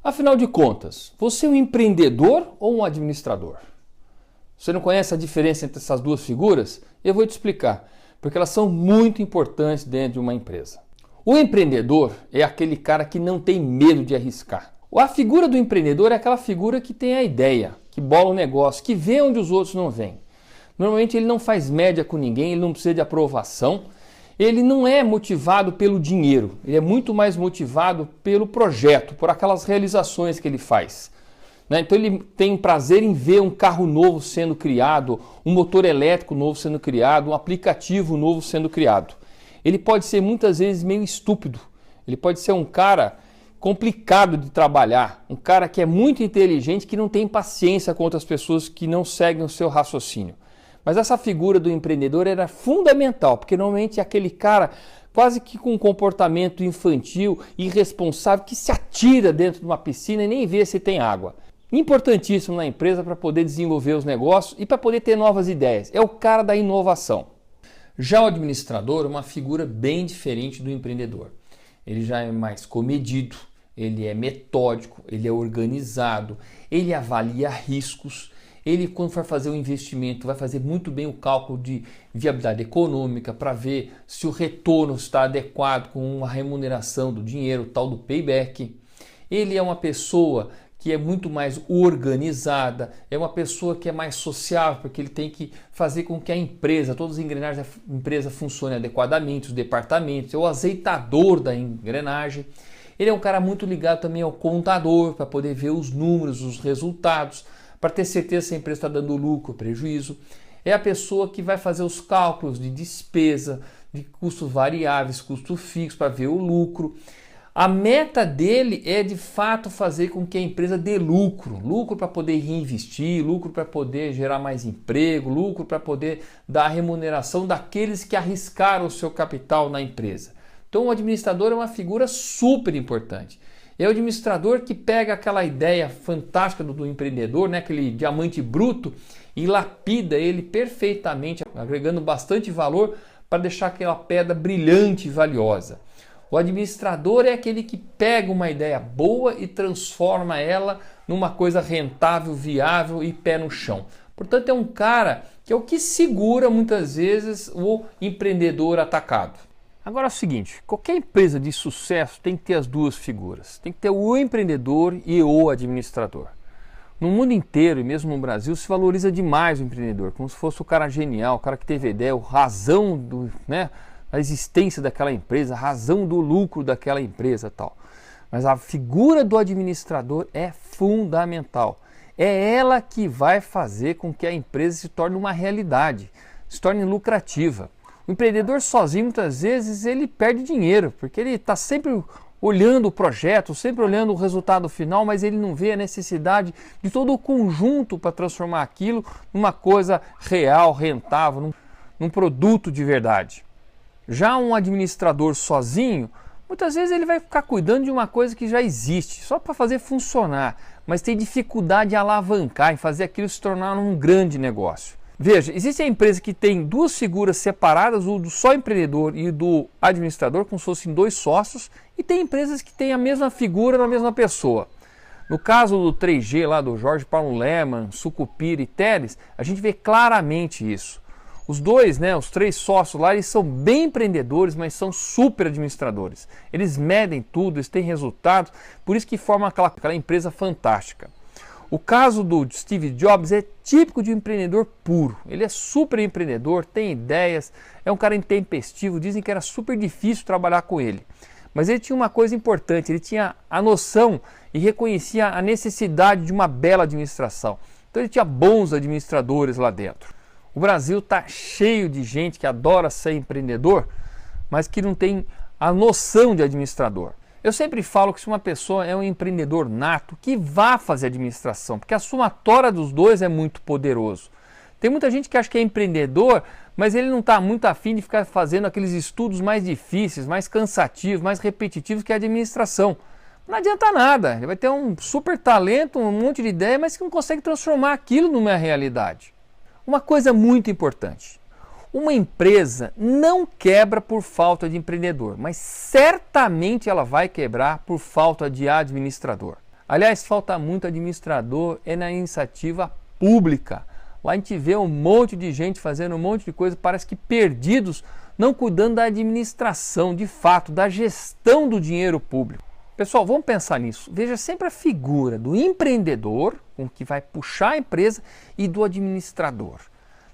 Afinal de contas, você é um empreendedor ou um administrador? Você não conhece a diferença entre essas duas figuras? Eu vou te explicar, porque elas são muito importantes dentro de uma empresa. O empreendedor é aquele cara que não tem medo de arriscar. A figura do empreendedor é aquela figura que tem a ideia, que bola o negócio, que vê onde os outros não veem. Normalmente ele não faz média com ninguém, ele não precisa de aprovação. Ele não é motivado pelo dinheiro, ele é muito mais motivado pelo projeto, por aquelas realizações que ele faz. Então ele tem prazer em ver um carro novo sendo criado, um motor elétrico novo sendo criado, um aplicativo novo sendo criado. Ele pode ser muitas vezes meio estúpido, ele pode ser um cara complicado de trabalhar, um cara que é muito inteligente, que não tem paciência com outras pessoas que não seguem o seu raciocínio. Mas essa figura do empreendedor era fundamental, porque normalmente é aquele cara quase que com um comportamento infantil, irresponsável, que se atira dentro de uma piscina e nem vê se tem água. Importantíssimo na empresa para poder desenvolver os negócios e para poder ter novas ideias. É o cara da inovação. Já o administrador é uma figura bem diferente do empreendedor. Ele já é mais comedido, ele é metódico, ele é organizado, ele avalia riscos. Ele, quando for fazer um investimento, vai fazer muito bem o cálculo de viabilidade econômica para ver se o retorno está adequado com a remuneração do dinheiro, o tal do payback. Ele é uma pessoa que é muito mais organizada, é uma pessoa que é mais sociável, porque ele tem que fazer com que a empresa, todas as engrenagens da empresa funcionem adequadamente, os departamentos, é o azeitador da engrenagem. Ele é um cara muito ligado também ao contador, para poder ver os números, os resultados, para ter certeza se a empresa está dando lucro ou prejuízo. É a pessoa que vai fazer os cálculos de despesa, de custos variáveis, custo fixo, para ver o lucro. A meta dele é de fato fazer com que a empresa dê lucro. Lucro para poder reinvestir, lucro para poder gerar mais emprego, lucro para poder dar a remuneração daqueles que arriscaram o seu capital na empresa. Então o administrador é uma figura super importante. É o administrador que pega aquela ideia fantástica do empreendedor, né, aquele diamante bruto, e lapida ele perfeitamente, agregando bastante valor para deixar aquela pedra brilhante e valiosa. O administrador é aquele que pega uma ideia boa e transforma ela numa coisa rentável, viável e pé no chão. Portanto, é um cara que é o que segura muitas vezes o empreendedor atacado. Agora é o seguinte, qualquer empresa de sucesso tem que ter as duas figuras. Tem que ter o empreendedor e o administrador. No mundo inteiro, e mesmo no Brasil, se valoriza demais o empreendedor, como se fosse o cara genial, o cara que teve ideia, a razão da existência daquela empresa, a razão do lucro daquela empresa e tal. Mas a figura do administrador é fundamental. É ela que vai fazer com que a empresa se torne uma realidade, se torne lucrativa. O empreendedor sozinho, muitas vezes, ele perde dinheiro, porque ele está sempre olhando o projeto, sempre olhando o resultado final, mas ele não vê a necessidade de todo o conjunto para transformar aquilo numa coisa real, rentável, num produto de verdade. Já um administrador sozinho, muitas vezes ele vai ficar cuidando de uma coisa que já existe, só para fazer funcionar, mas tem dificuldade em alavancar, em fazer aquilo se tornar um grande negócio. Veja, existe a empresa que tem duas figuras separadas, o do só empreendedor e do administrador, como se fossem dois sócios, e tem empresas que têm a mesma figura na mesma pessoa. No caso do 3G, lá do Jorge Paulo Lemann, Sucupira e Teles, a gente vê claramente isso. Os dois, os três sócios lá, eles são bem empreendedores, mas são super administradores. Eles medem tudo, eles têm resultados, por isso que formam aquela empresa fantástica. O caso do Steve Jobs é típico de um empreendedor puro. Ele é super empreendedor, tem ideias, é um cara intempestivo, dizem que era super difícil trabalhar com ele. Mas ele tinha uma coisa importante, ele tinha a noção e reconhecia a necessidade de uma bela administração. Então ele tinha bons administradores lá dentro. O Brasil está cheio de gente que adora ser empreendedor, mas que não tem a noção de administrador. Eu sempre falo que se uma pessoa é um empreendedor nato, que vá fazer administração, porque a somatória dos dois é muito poderoso. Tem muita gente que acha que é empreendedor, mas ele não está muito afim de ficar fazendo aqueles estudos mais difíceis, mais cansativos, mais repetitivos que a administração. Não adianta nada, ele vai ter um super talento, um monte de ideia, mas que não consegue transformar aquilo numa realidade. Uma coisa muito importante. Uma empresa não quebra por falta de empreendedor, mas certamente ela vai quebrar por falta de administrador. Aliás, falta muito administrador na iniciativa pública. Lá a gente vê um monte de gente fazendo um monte de coisa, parece que perdidos, não cuidando da administração, de fato, da gestão do dinheiro público. Pessoal, vamos pensar nisso. Veja sempre a figura do empreendedor, com que vai puxar a empresa, e do administrador.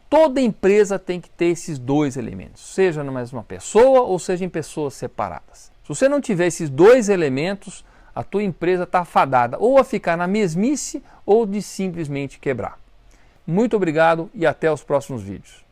Toda empresa tem que ter esses dois elementos, seja na mesma pessoa ou seja em pessoas separadas. Se você não tiver esses dois elementos, a tua empresa está fadada ou a ficar na mesmice ou de simplesmente quebrar. Muito obrigado e até os próximos vídeos.